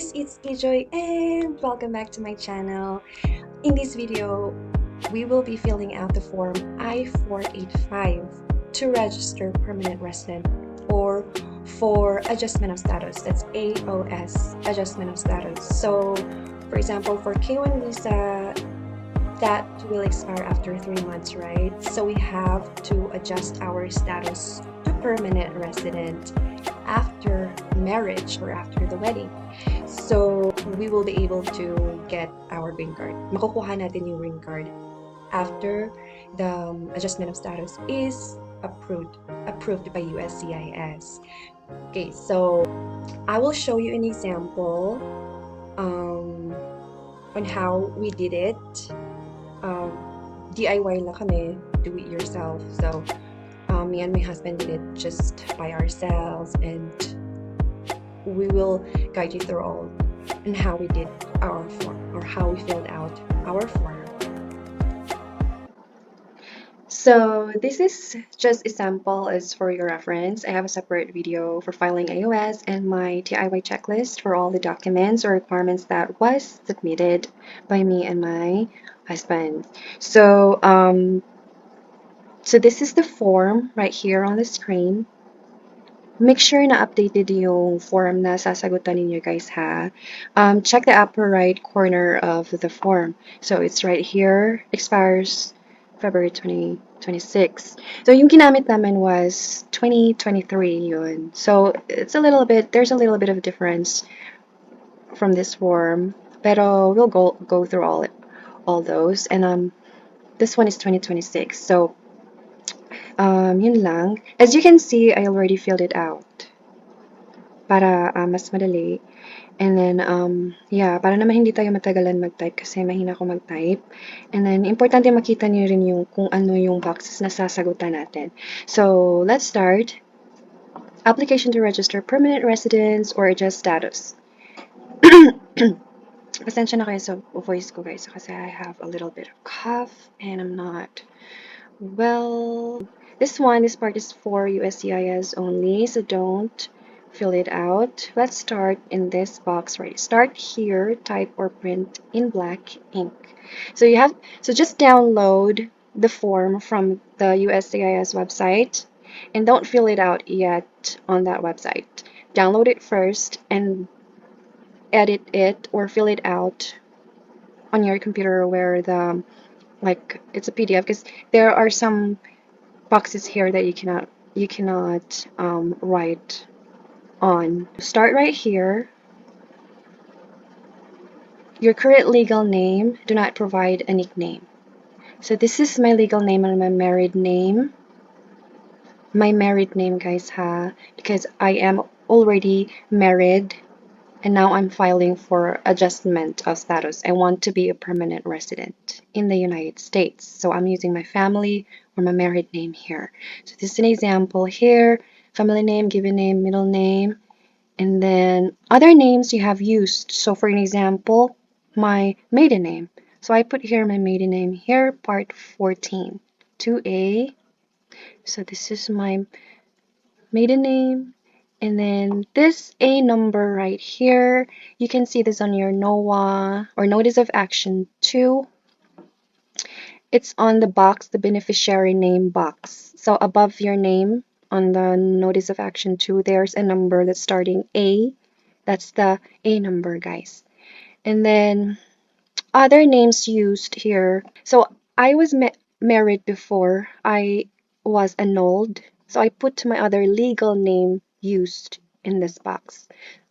guys, it's Ejoy and welcome back to my channel. In this video, we will be filling out the form I-485 to register permanent resident or for adjustment of status. That's AOS, adjustment of status. So, for example, for K1 visa, that will expire after 3 months, right? So we have to adjust our status to permanent resident after marriage or after the wedding. So we will be able to get our green card. Makukuha natin yung green card after the adjustment of status is approved by USCIS. Okay, so I will show you an example on how we did it. DIY lang kami, do it yourself. So me and my husband did it just by ourselves, and we will guide you through all and how we did our form or how we filled out our form. So this is just a sample as for your reference. I have a separate video for filing AOS and my DIY checklist for all the documents or requirements that was submitted by me and my husband. So this is the form right here on the screen. Make sure na updated yung form na sasagutan ninyo, guys, ha. Check the upper right corner of the form. So it's right here, expires February 2026. So yung ginamit namin was 2023 yun. So there's a little bit of difference from this form. Pero we'll go through all those. And this one is 2026. So yun lang. As you can see, I already filled it out para mas madali. And then, yeah, para naman hindi tayo matagalan mag-type kasi mahina ko mag-type. And then, importante makita niyo rin yung kung ano yung boxes na sasagutan natin. So, let's start. Application to register permanent residence or adjust status. Pasensya na kayo sa voice ko, guys, kasi I have a little bit of cough and I'm not well. This part is for USCIS only, so don't fill it out. Let's start in this box right. Start here, type or print in black ink. So just download the form from the USCIS website and don't fill it out yet on that website. Download it first and edit it or fill it out on your computer where it's a PDF, because there are some boxes here that you cannot write on. Start right here. Your current legal name, do not provide a nickname. So this is my legal name and my married name. My married name, guys, because I am already married and now I'm filing for adjustment of status. I want to be a permanent resident in the United States. So I'm using my family or my married name here. So this is an example here. Family name, given name, middle name, and then other names you have used. So for an example, my maiden name. So I put here my maiden name here, part 14, 2A. So this is my maiden name. And then this A number right here, you can see this on your NOAA or Notice of Action 2. It's on the box, the beneficiary name box. So above your name on the Notice of Action 2, there's a number that's starting A. That's the A number, guys. And then other names used here. So I was married before. I was annulled. So I put my other legal name used in this box.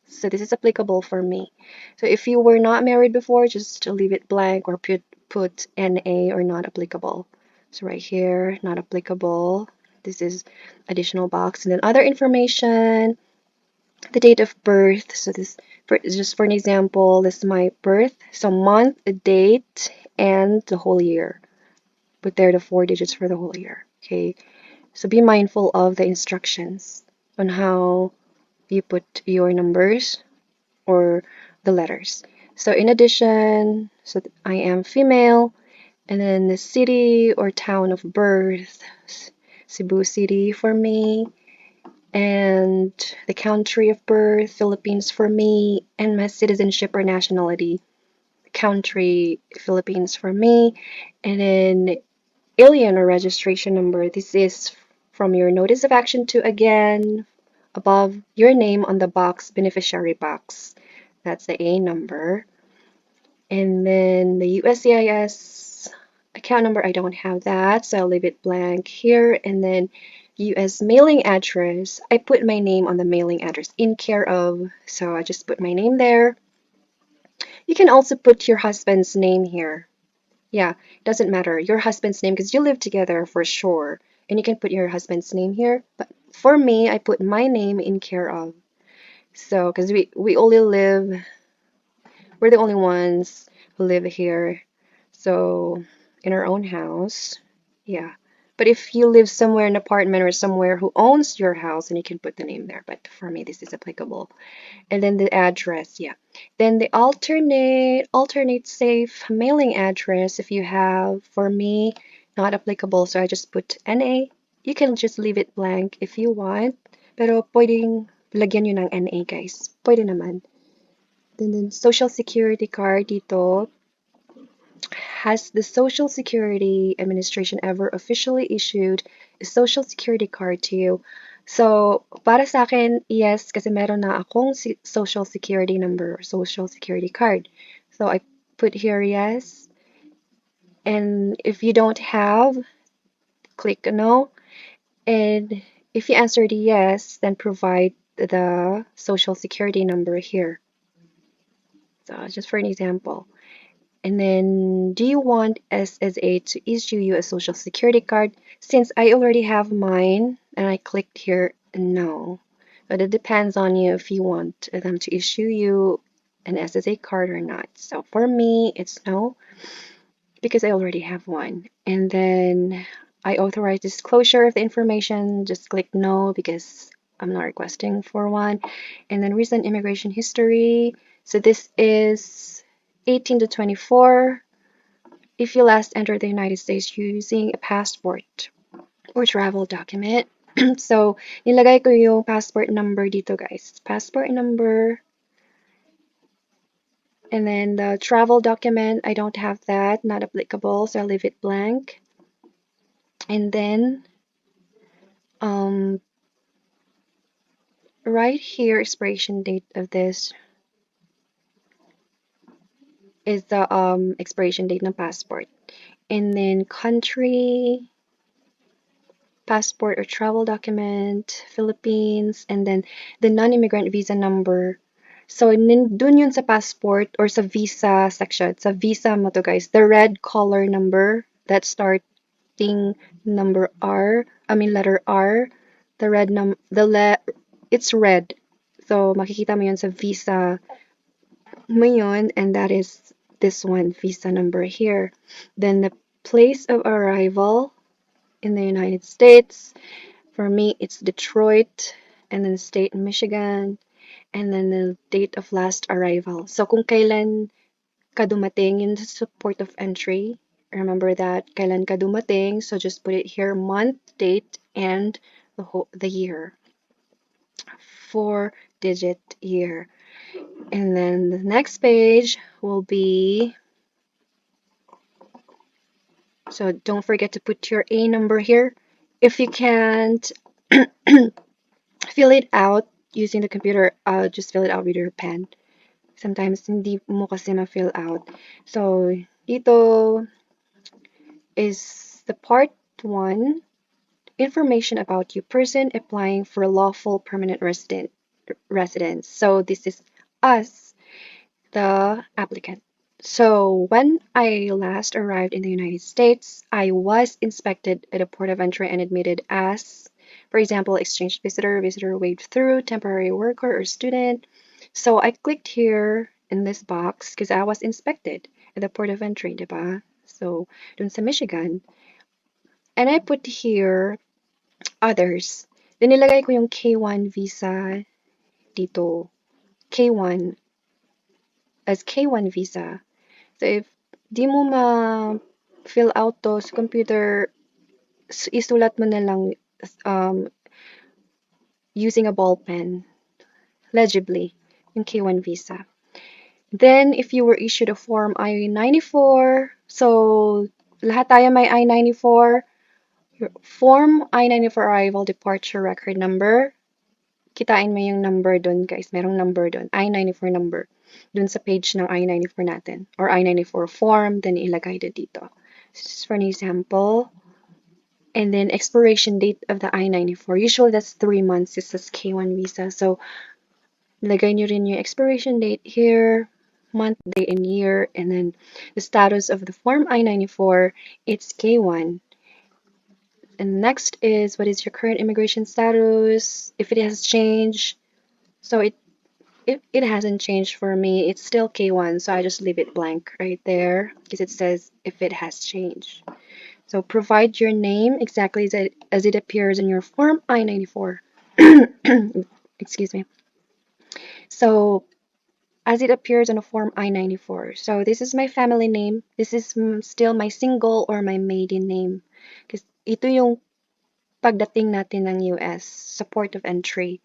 So this is applicable for me. So if you were not married before, just leave it blank or put NA or not applicable. So right here, not applicable. This is additional box. And then other information, the date of birth. So this just for an example, this is my birth. So month, date, and the whole year. Put there the 4 digits for the whole year. Okay. So be mindful of the instructions on how you put your numbers or the letters. So in addition, so I am female, and then the city or town of birth, Cebu City for me, and the country of birth, Philippines for me, and my citizenship or nationality, country, Philippines for me, and then alien or registration number. This is from your notice of action to again above your name on the box, beneficiary box. That's the A number. And then the USCIS account number, I don't have that, so I'll leave it blank here. And then US mailing address, I put my name on the mailing address in care of, so I just put my name there. You can also put your husband's name here. Yeah, doesn't matter. Your husband's name because you live together for sure. And you can put your husband's name here. But for me, I put my name in care of. So, because we only live, we're the only ones who live here. So, in our own house. Yeah. But if you live somewhere in an apartment or somewhere who owns your house, then you can put the name there. But for me, this is applicable. And then the address, yeah. Then the alternate safe mailing address, if you have, for me, not applicable, so I just put NA. You can just leave it blank if you want, pero pwedeng lagyan nyo ng NA, guys. Pwede naman. Then social security card dito, has the Social Security Administration ever officially issued a Social Security card to you? So, para sa akin, yes, kasi meron na akong Social Security number or Social Security card. So, I put here yes. And if you don't have, click no. And if you answered yes, then provide the Social Security number here. So, just for an example. And then, do you want SSA to issue you a social security card? Since I already have mine and I clicked here, no. But it depends on you if you want them to issue you an SSA card or not. So for me, it's no because I already have one. And then I authorize disclosure of the information. Just click no because I'm not requesting for one. And then recent immigration history. So this is 18 to 24 if you last entered the United States using a passport or travel document. So, nilagay ko yung passport number dito, guys. Passport number. And then the travel document, I don't have that, not applicable, so I'll leave it blank. And then, um, right here, expiration date of this is the expiration date ng passport. And then country, passport or travel document, Philippines, and then the non-immigrant visa number. So, dun yun sa passport or sa visa section. Sa visa mo to, guys. The red color number that starting number R, I mean letter R. The red it's red. So, makikita mo yun sa visa mo yun, and that is this one, visa number here. Then the place of arrival in the United States. For me, it's Detroit, and then state Michigan, and then the date of last arrival. So kung kailan ka dumating, yun sa port of entry. Remember that, kailan ka dumating. So just put it here, month, date, and the year. 4-digit year. And then the next page will be, so don't forget to put your A number here. If you can't fill it out using the computer, just fill it out with your pen. Sometimes hindi mo kasi ma-fill out. So, dito is the part 1, information about you, person applying for lawful permanent residence. So, this is us, the applicant. So, when I last arrived in the United States, I was inspected at a port of entry and admitted as, for example, exchange visitor, visitor waived through, temporary worker or student. So I clicked here in this box because I was inspected at the port of entry, diba? So, dun sa Michigan. And I put here others. Then nilagay ko yung K1 visa dito. K1 as K1 visa. So if di mo ma-fill out to sa computer, isulat mo na lang using a ball pen, legibly, yung K1 visa. Then, if you were issued a Form I-94, so lahat tayo may I-94, Form I-94 Arrival Departure Record Number, kitain mo yung number dun, guys. Merong number dun, I-94 number, dun sa page ng I-94 natin, or I-94 form, then ilagay dito. This is for an example. And then expiration date of the I-94. Usually that's 3 months. This is K1 visa. So, lagay nyo rin yung expiration date here, month, day, and year. And then the status of the Form I-94, it's K1. And next is, what is your current immigration status? If it has changed. So it hasn't changed for me. It's still K1. So I just leave it blank right there because it says if it has changed. So provide your name exactly as it appears in your Form I-94. Excuse me. So as it appears on a Form I-94. So this is my family name. This is still my single or my maiden name. Because ito yung pagdating natin ng US, support of entry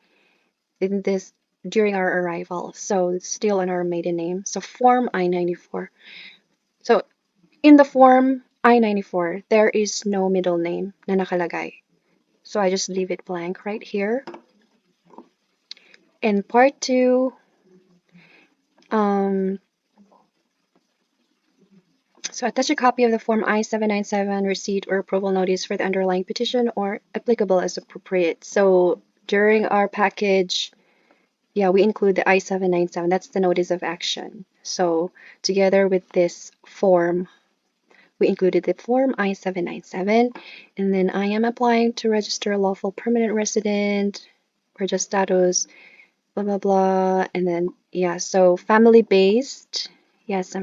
in this during our arrival. So it's still on our maiden name. So Form I-94. So in the Form I-94, there is no middle name na nakalagay. So I just leave it blank right here. In part 2, so attach a copy of the Form I-797 receipt or approval notice for the underlying petition or applicable as appropriate. So during our package, yeah, we include the I-797. That's the notice of action. So together with this form, we included the Form I-797. And then I am applying to register a lawful permanent resident or just status, blah, blah, blah. And then, yeah, so family-based. Yes,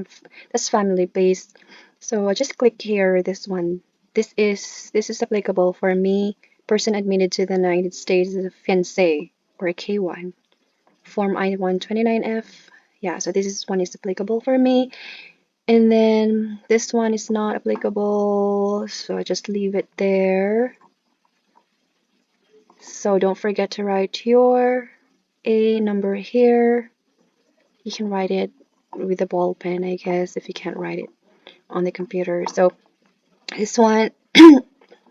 that's family-based. So I just click here, this one. This is applicable for me, person admitted to the United States as a fiancé or a K1. Form I-129F. Yeah, so this one is applicable for me. And then this one is not applicable, so I just leave it there. So don't forget to write your A number here. You can write it with a ball pen, I guess, if you can't write it on the computer. So this one,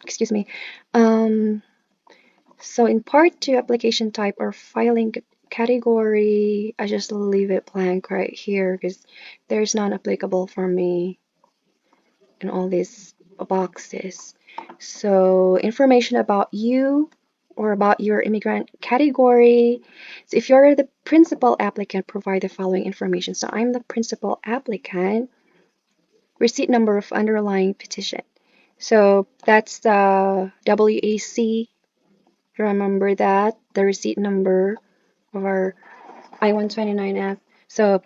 excuse me. So in part 2, application type or filing category, I just leave it blank right here because there's none applicable for me in all these boxes. So information about you or about your immigrant category. So if you're the principal applicant, provide the following information. So I'm the principal applicant. Receipt number of underlying petition. So that's the WAC. Remember that, the receipt number of our I-129F. So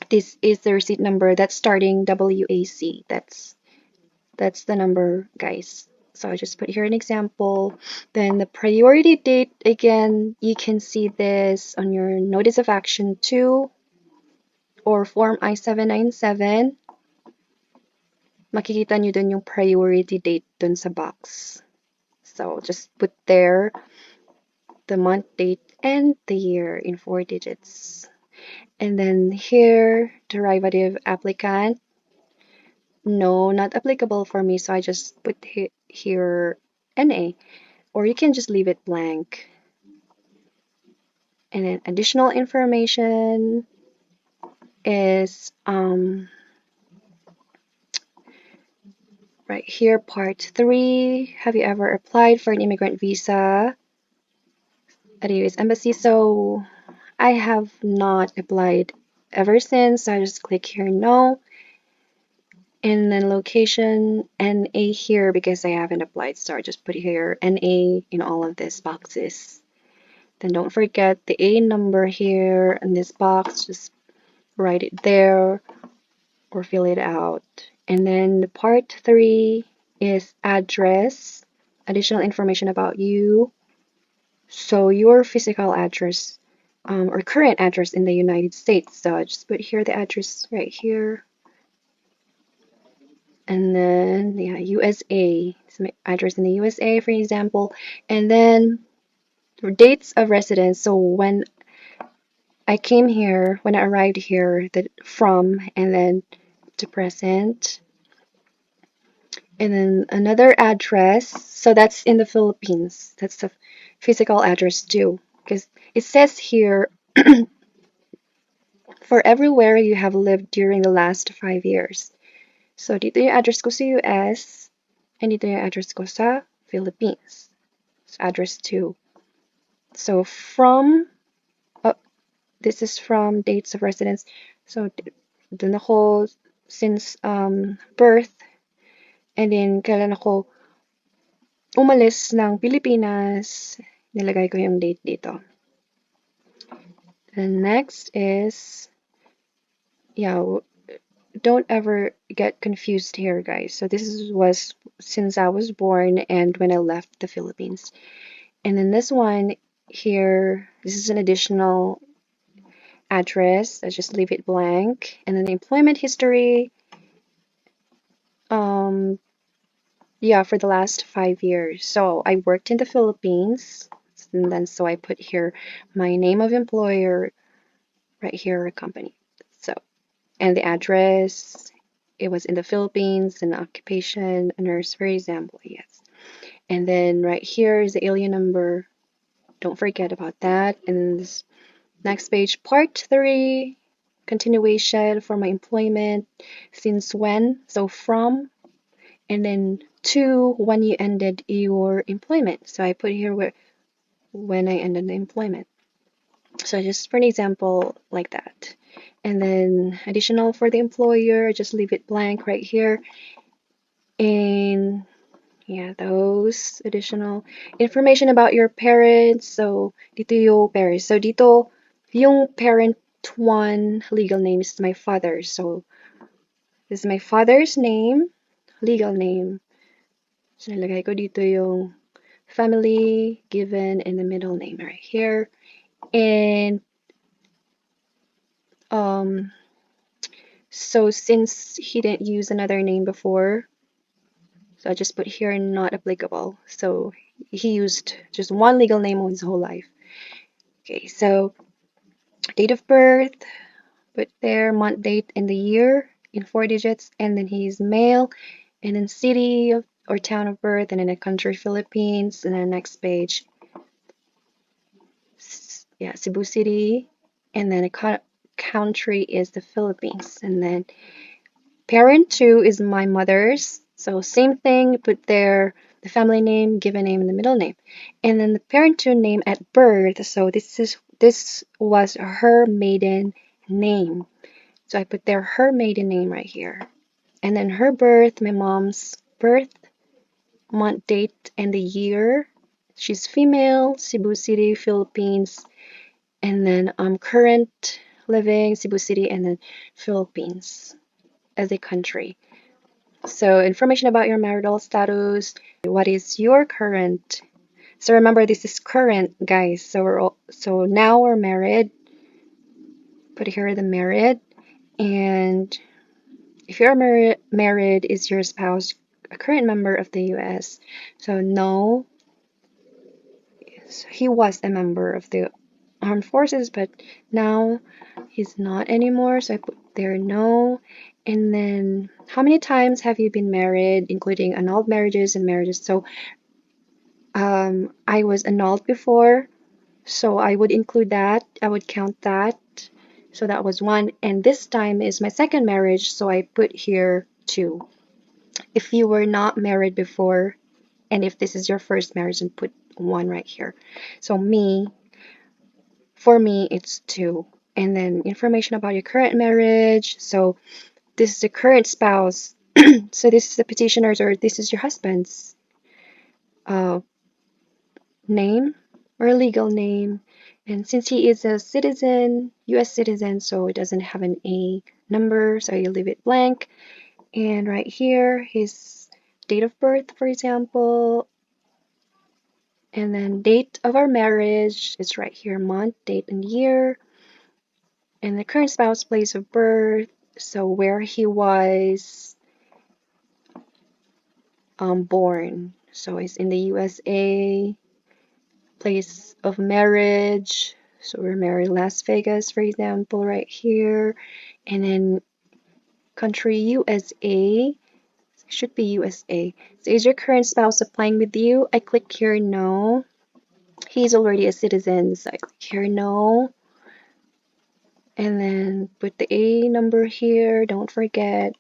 this is the receipt number that's starting WAC. That's the number, guys. So I just put here an example. Then the priority date, again, you can see this on your Notice of Action 2 or Form I-797. Makikita nyo dun yung priority date dun sa box. So just put there the month, date, and the year in 4 digits. And then here, derivative applicant. No, not applicable for me, so I just put here NA. Or you can just leave it blank. And then additional information is right here, part 3. Have you ever applied for an immigrant visa at a US embassy? So I have not applied ever since, so I just click here no. And then location NA here because I haven't applied, so I just put here NA in all of these boxes. Then don't forget the A number here in this box, just write it there or fill it out. And then the part 3 is address, additional information about you. So your physical address or current address in the United States. So I just put here the address right here. And then, yeah, USA. It's my address in the USA, for example. And then dates of residence. So when I came here, when I arrived here, the from and then to present, and then another address. So that's in the Philippines. That's the physical address too, because it says here for everywhere you have lived during the last 5 years. So dito yung address ko sa US, and dito yung address ko sa Philippines. So address 2. So from, this is from dates of residence. So dun ako since birth, and then kailan ako umalis ng Pilipinas, nilagay ko yung date dito. And next is, yeah, don't ever get confused here, guys. So was since I was born and when I left the Philippines. And then this one here, this is an additional address. I just leave it blank. And then the employment history, yeah, for the last 5 years. So I worked in the Philippines, and then so I put here my name of employer right here, company. So, and the address, it was in the Philippines, and occupation, a nurse, for example, yes. And then right here is the alien number. Don't forget about that. And then this next page, part 3, continuation for my employment, since when, so from, and then to when you ended your employment. So I put here when I ended the employment. So just for an example like that. And then additional for the employer, just leave it blank right here. And yeah, those additional information about your parents. So dito yung parents. So dito yung parent one legal name is my father. So this is my father's name, legal name. So nilagay ko dito yung family given in the middle name right here. And so since he didn't use another name before, so I just put here not applicable. So he used just one legal name his whole life. Okay, so date of birth, put there month, date, and the year in 4 digits, and then he's male, and then city or town of birth, and then a country, Philippines, and then next page, yeah, Cebu City, and then a country is the Philippines, and then parent 2 is my mother's, so same thing, put there the family name, given name, and the middle name, and then the parent 2 name at birth. So this was her maiden name. So I put there her maiden name right here. And then her birth, my mom's birth, month, date, and the year. She's female, Cebu City, Philippines. And then current living, Cebu City, and then Philippines as a country. So information about your marital status. What is your current? So remember, this is current, guys. So now we're married. Put here the married. And if you're married, is your spouse a current member of the US? So no, he was a member of the armed forces, but now he's not anymore. So I put there no. And then how many times have you been married, including annulled marriages and marriages? So I was annulled before, so I would include that. I would count that. So that was 1. And this time is my second marriage, so I put here 2. If you were not married before, and if this is your first marriage, then put 1 right here. So for me, it's 2. And then information about your current marriage. So this is the current spouse. So this is the petitioner's, or this is your husband's name or legal name. And since he is a citizen, US citizen, so it doesn't have an A number, so you leave it blank. And right here, his date of birth, for example, and then date of our marriage is right here, month, date, and year. And the current spouse, place of birth, so where he was born. So he's in the USA, place of marriage. So we're married in Las Vegas, for example, right here. And then country USA. Should be USA. So is your current spouse applying with you? I click here no. He's already a citizen, so I click here no. And then put the A number here, don't forget.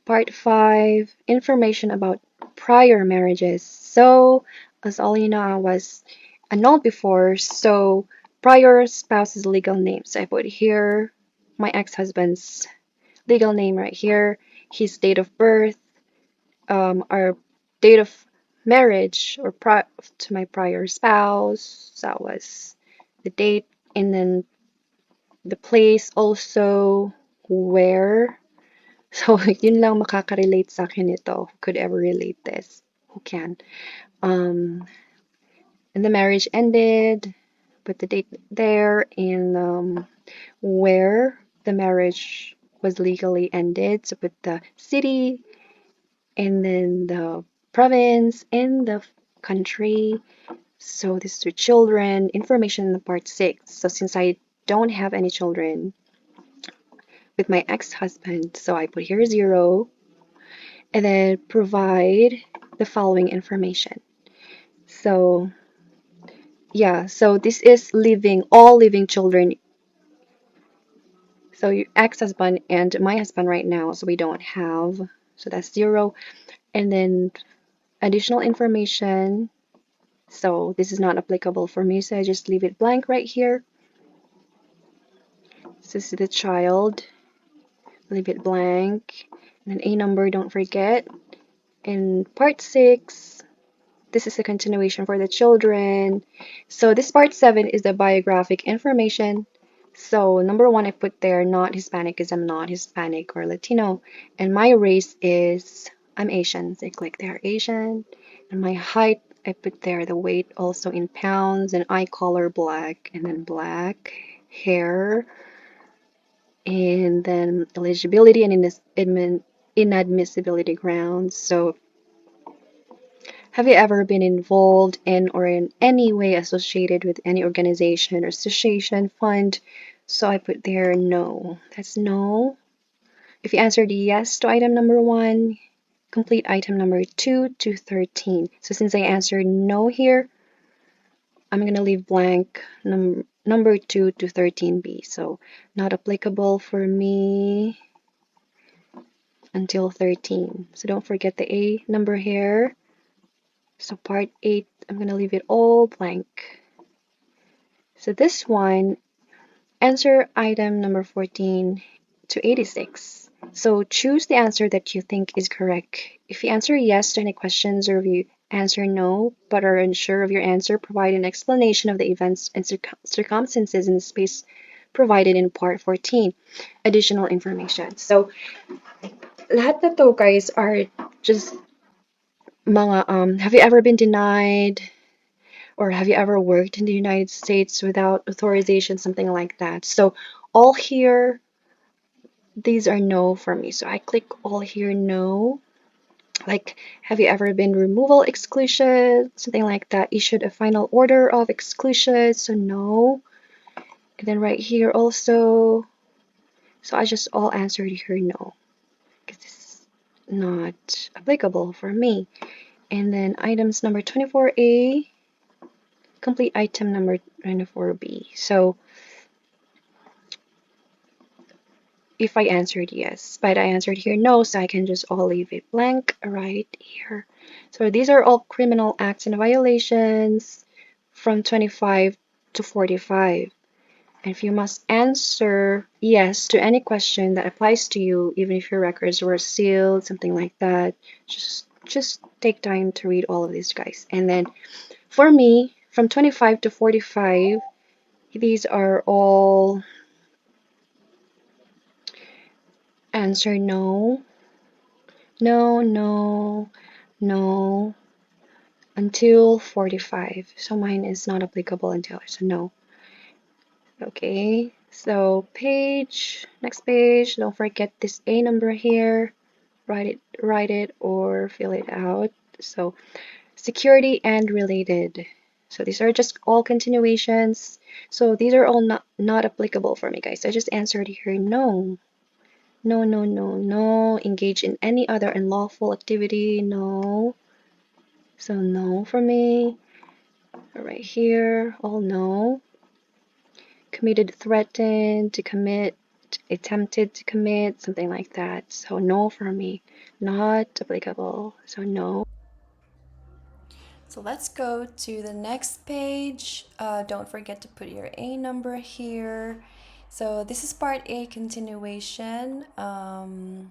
Part 5, information about prior marriages. So, as all you know, I was annulled before, so prior spouse's legal name. So I put here my ex-husband's legal name right here, his date of birth, our date of marriage or to my prior spouse. So that was the date, and then the place also where. So, yun lang makaka-relate sa akin ito. Who could ever relate this? Who can? Um, and the marriage ended, put the date there, and where the marriage was legally ended. So put the city, and then the province, and the country. So this is to children, information in the part 6. So since I don't have any children with my ex-husband, so I put here 0, and then provide the following information. So yeah, so this is all living children. So your ex-husband and my husband right now, so we don't have, so that's 0. And then additional information. So this is not applicable for me, so I just leave it blank right here. So this is the child, leave it blank. And then A number, don't forget. In part 6, this is a continuation for the children. So this part 7 is the biographic information. So number 1, I put there not Hispanic because I'm not Hispanic or Latino. And my race is, I'm Asian. So I click there, Asian. And my height, I put there the weight also in pounds. And eye color, black. And then black hair. And then eligibility and inadmissibility grounds. So have you ever been involved in or in any way associated with any organization or association fund? So I put there no. That's no. If you answered yes to item number 1, complete item number 2 to 13. So since I answered no here, I'm going to leave blank number 2 to 13B. So not applicable for me until 13. So don't forget the A number here. So part 8, I'm going to leave it all blank. So this one, answer item number 14 to 86. So choose the answer that you think is correct. If you answer yes to any questions or if you answer no but are unsure of your answer, provide an explanation of the events and circumstances in the space provided in part 14. Additional information. So lahat na to guys are just mga have you ever been denied? Or have you ever worked in the United States without authorization, something like that. So all here, these are no for me. So I click all here no. Like, have you ever been removal exclusion, something like that, issued a final order of exclusion, so no. And then right here also, so I just all answered here no, because this is not applicable for me. And then items number 24A, complete item number 24B. So if I answered yes, but I answered here no, so I can just all leave it blank right here. So these are all criminal acts and violations from 25 to 45. And if you must answer yes to any question that applies to you, even if your records were sealed, something like that, just take time to read all of these, guys. And then for me, from 25 to 45, these are all answer no, no, no, no, until 45. So mine is not applicable until, so no. Okay, so next page, don't forget this A number here. Write it or fill it out. So security and related. So these are just all continuations. So these are all not applicable for me, guys. I just answered here no. No, no, no, no. Engage in any other unlawful activity. No. So no for me. Right here, all no. Committed, threatened to commit, attempted to commit, something like that. So no for me. Not applicable. So no. So let's go to the next page. Don't forget to put your A number here. So this is part A continuation. Part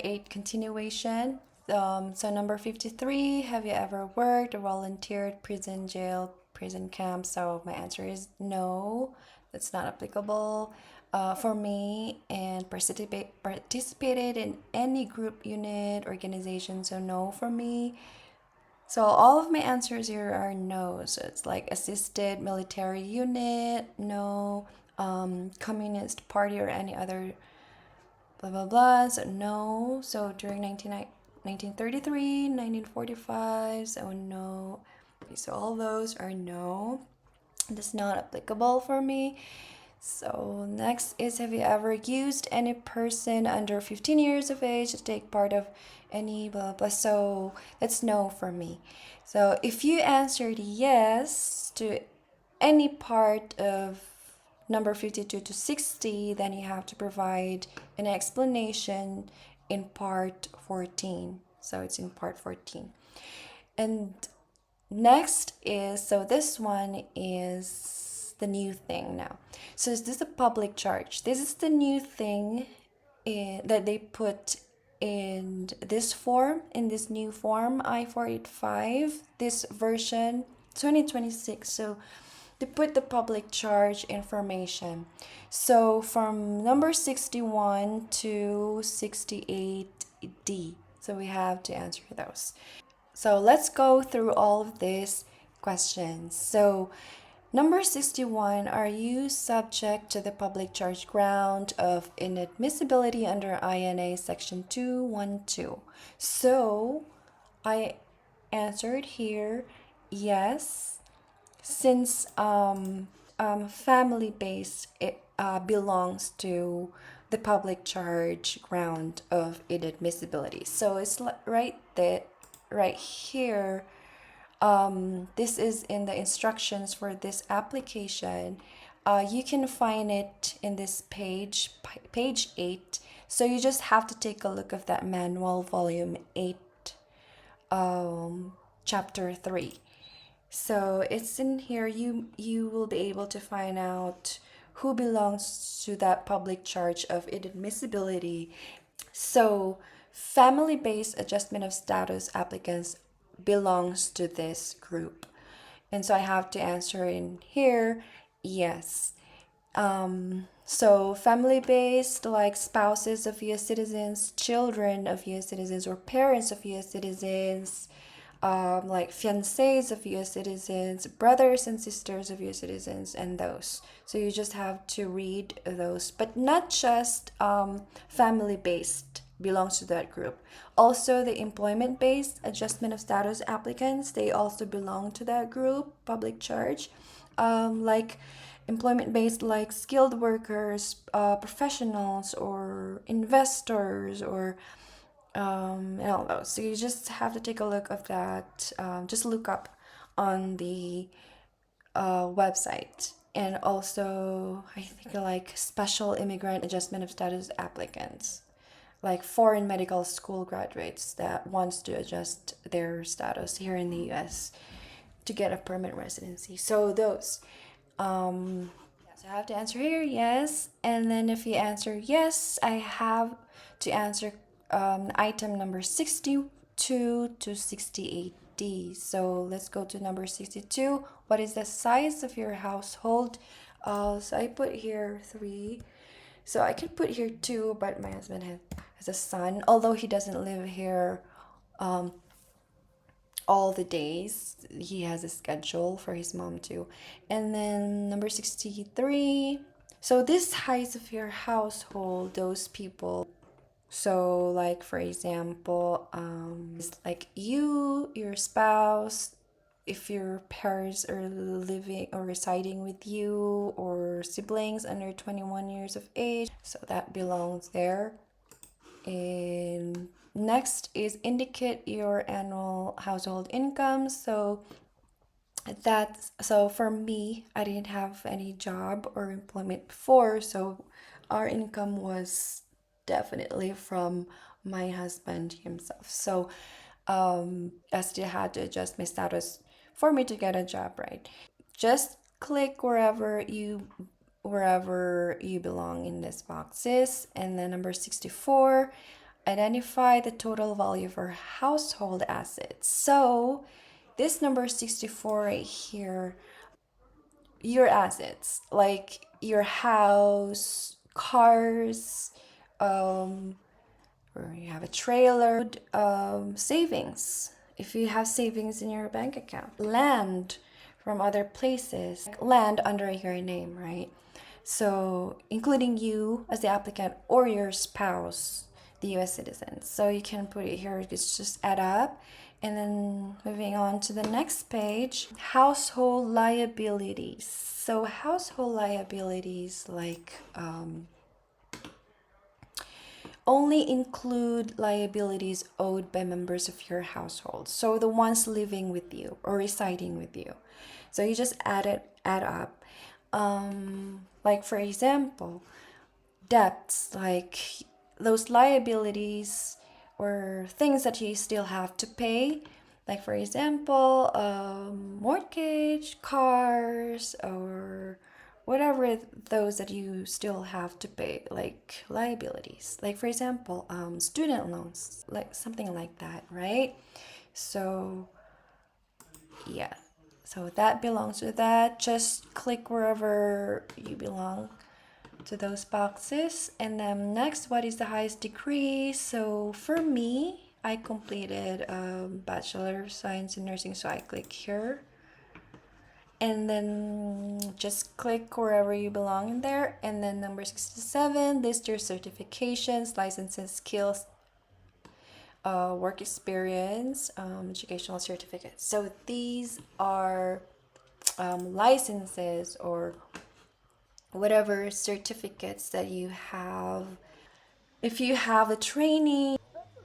8 continuation. So number 53, have you ever worked or volunteered prison, jail, prison camp? So my answer is no, that's not applicable for me, and participated in any group, unit, organization. So no for me. So all of my answers here are no. So it's like assisted military unit, no, communist party or any other blah blah blah. So no. So during 1933, 1945, so no. Okay, so all those are no. That's not applicable for me. So next is, have you ever used any person under 15 years of age to take part of any blah blah? So that's no for me. So if you answered yes to any part of number 52 to 60, then you have to provide an explanation in part 14. So it's in part 14. And next is, so this one is the new thing now. So is this a public charge? This is the new thing that they put in this form, in this new form, I-485, this version 2026. So they put the public charge information. So from number 61 to 68D. So we have to answer those. So let's go through all of these questions. So number 61, are you subject to the public charge ground of inadmissibility under INA section 212? So I answered here yes, since family based it belongs to the public charge ground of inadmissibility. So it's right there, right here. This is in the instructions for this application. You can find it in this page, page 8. So you just have to take a look of that manual, volume 8, chapter 3. So it's in here. You will be able to find out who belongs to that public charge of inadmissibility. So family-based adjustment of status applicants belongs to this group. And so I have to answer in here yes. So family-based, like spouses of US citizens, children of US citizens, or parents of US citizens, like fiancés of US citizens, brothers and sisters of US citizens, and those. So you just have to read those, but not just family based belongs to that group. Also, the employment based adjustment of status applicants, they also belong to that group, public charge. Like employment based, like skilled workers, professionals, or investors, or and all those. So you just have to take a look of that. Just look up on the website. And also, I think like special immigrant adjustment of status applicants, like foreign medical school graduates that wants to adjust their status here in the U.S. to get a permanent residency. So those. So I have to answer here yes, and then if you answer yes, I have to answer item number 62 to 68D. So let's go to number 62. What is the size of your household? So I put here 3. So I can put here 2, but my husband has a son, although he doesn't live here all the days. He has a schedule for his mom too. And then number 63. So this size of your household, those people. So like for example, like you, your spouse, if your parents are living or residing with you, or siblings under 21 years of age, so that belongs there. And next is indicate your annual household income. So for me, I didn't have any job or employment before, so our income was definitely from my husband himself. So I still had to adjust my status for me to get a job, right? Just click wherever you belong in these boxes. And then number 64, identify the total value of our household assets. So this number 64 right here, your assets, like your house, cars, um, or you have a trailer, savings, if you have savings in your bank account, land from other places, like land under your name, right? So, including you as the applicant or your spouse, the US citizen. So, you can put it here, it's just add up. And then moving on to the next page, household liabilities. So, household liabilities like only include liabilities owed by members of your household. So the ones living with you or residing with you. So you just add up. Like for example, debts, like those liabilities or things that you still have to pay, like for example, mortgage, cars, or whatever those that you still have to pay, like liabilities, like for example, student loans, like something like that, right? So yeah, so that belongs to that. Just click wherever you belong to those boxes. And then next, what is the highest degree? So for me, I completed a Bachelor of Science in Nursing, so I click here. And then just click wherever you belong in there. And then number 67, list your certifications, licenses, skills, work experience, educational certificates. So these are licenses or whatever certificates that you have. If you have a training,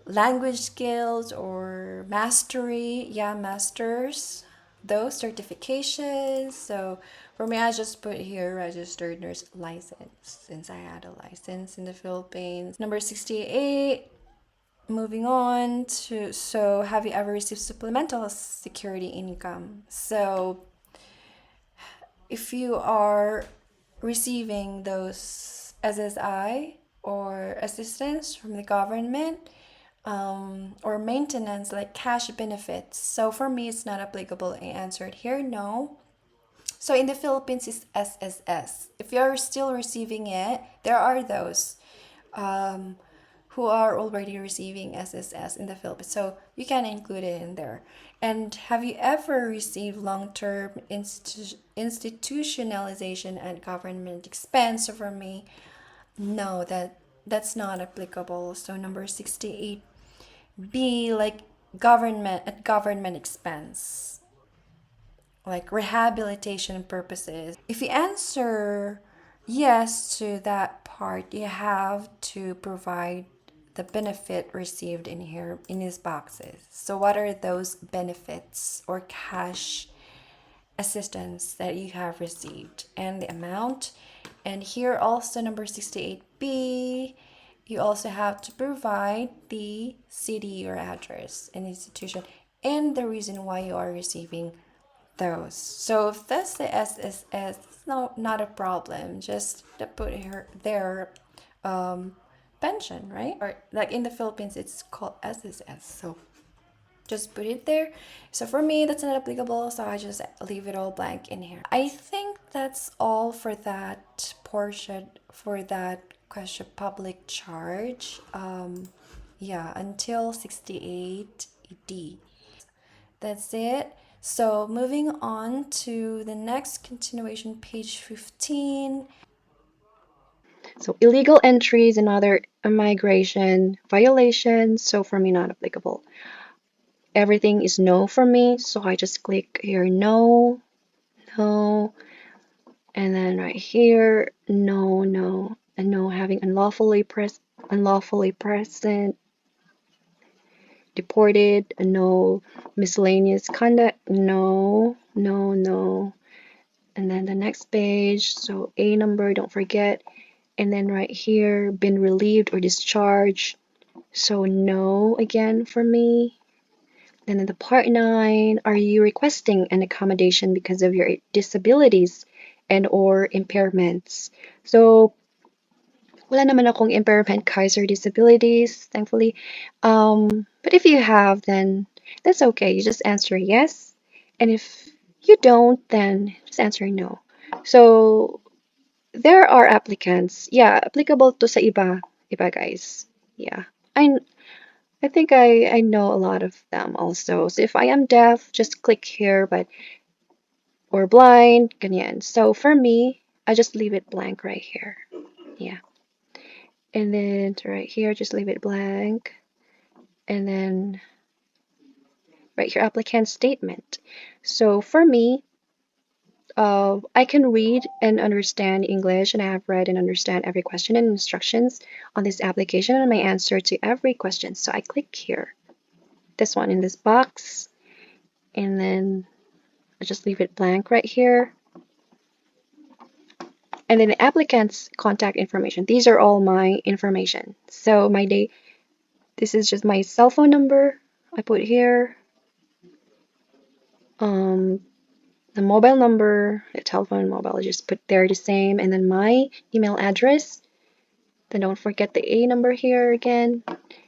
language skills, or mastery, yeah, masters, those certifications. So for me, I just put here registered nurse license since I had a license in the Philippines. Number 68, moving on to, so have you ever received supplemental security income? So if you are receiving those SSI or assistance from the government, or maintenance like cash benefits. So for me, it's not applicable. I answered here no. So in the Philippines, it's SSS. If you're still receiving it, there are those um, who are already receiving SSS in the Philippines. So you can include it in there. And have you ever received long-term institutionalization at government expense? So for me, no, that's not applicable. So number 68 B, like government at government expense, like rehabilitation purposes. If you answer yes to that part, you have to provide the benefit received in here in these boxes. So what are those benefits or cash assistance that you have received and the amount? And here also number 68B, you also have to provide the city or address and institution and the reason why you are receiving those. So if that's the SSS, it's not a problem. Just to put here their pension, right? Or like in the Philippines, it's called SSS. So just put it there. So for me, that's not applicable, so I just leave it all blank in here. I think that's all for that portion, for that question, public charge. Yeah, until 68D. That's it. So moving on to the next continuation, page 15. So illegal entries and other immigration violations. So for me, not applicable. everything is no for me, so I just click here no, no, and then right here no, no, and no having unlawfully present, deported, no miscellaneous conduct, no, no, no. And then the next page, so A number, don't forget. And then right here, been relieved or discharged. So no again for me. And then the part 9, are you requesting an accommodation because of your disabilities and or impairments? So wala naman akong impairment, guys, or disabilities, thankfully. But if you have, then that's okay. You just answer yes. And if you don't, then just answer no. So there are applicants. Yeah, applicable to sa iba guys. Yeah. I think I know a lot of them also. So if I am deaf, just click here, but or blind, ganyan. So for me, I just leave it blank right here. Yeah. And then right here, just leave it blank. And then right here, applicant statement. So for me, I can read and understand English, and I have read and understand every question and instructions on this application and my answer to every question. So I click here, this one in this box, and then I just leave it blank right here. And then the applicant's contact information. These are all my information. So this is just my cell phone number I put here. The mobile number, the telephone mobile, I just put there the same, and then my email address. Then don't forget the A number here again.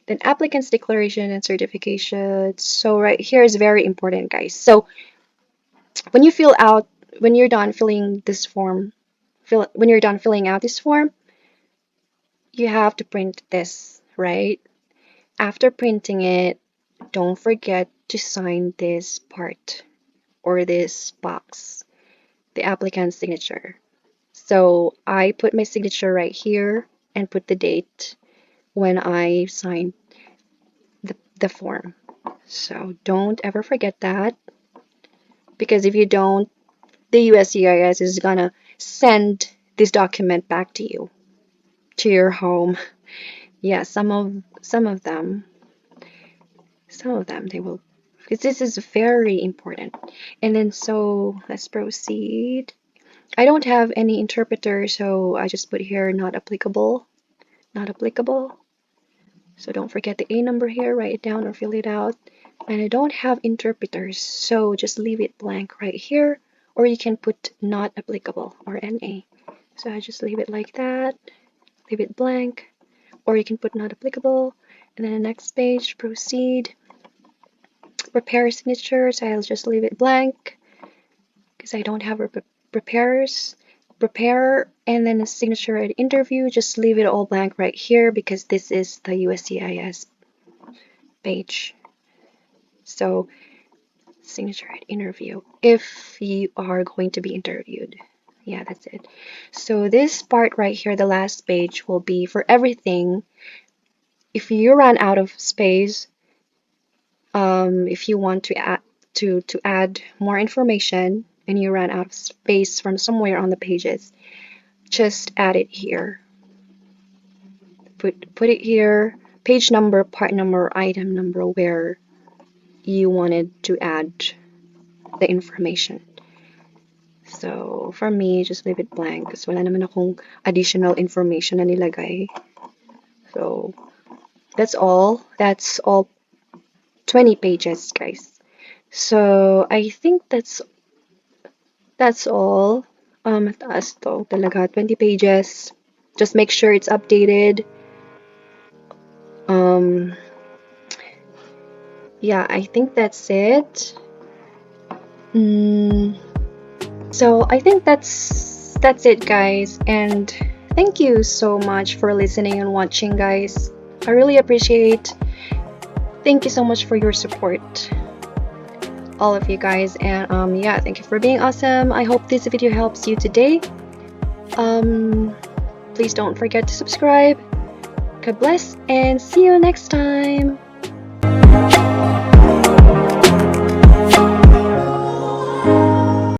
Then applicant's declaration and certification. So right here is very important, guys. So when you're done filling this form, when you're done filling out this form, you have to print this, right? After printing it, don't forget to sign this part or this box, the applicant's signature. So I put my signature right here and put the date when I signed the form. So don't ever forget that, because if you don't, the USCIS is gonna send this document back to you, to your home. Yeah, some of them they will, because this is very important. And then so let's proceed. I don't have any interpreter, so I just put here not applicable, not applicable. So don't forget the A number here, write it down or fill it out. And I don't have interpreters, so just leave it blank right here, or you can put not applicable or NA. So I just leave it like that, leave it blank, or you can put not applicable. And then the next page, proceed. Prepare signatures, I'll just leave it blank because I don't have preparers. Prepare, and then a signature at interview, just leave it all blank right here because this is the USCIS page. So signature at interview, if you are going to be interviewed. Yeah, that's it. So this part right here, the last page, will be for everything. If you run out of space, if you want to add more information and you run out of space from somewhere on the pages, just add it here. Put it here, page number, part number, item number, where you wanted to add the information. So for me, just leave it blank kasi wala naman akong additional information na nilagay. So that's all 20 pages, guys. So I think that's all. Mataas to talaga, 20 pages. Just make sure it's updated. Yeah, I think that's it. So I think that's it, guys, and thank you so much for listening and watching, guys. I really appreciate. Thank you so much for your support, all of you guys, and yeah, thank you for being awesome. I hope this video helps you today. Please don't forget to subscribe. God bless, and see you next time.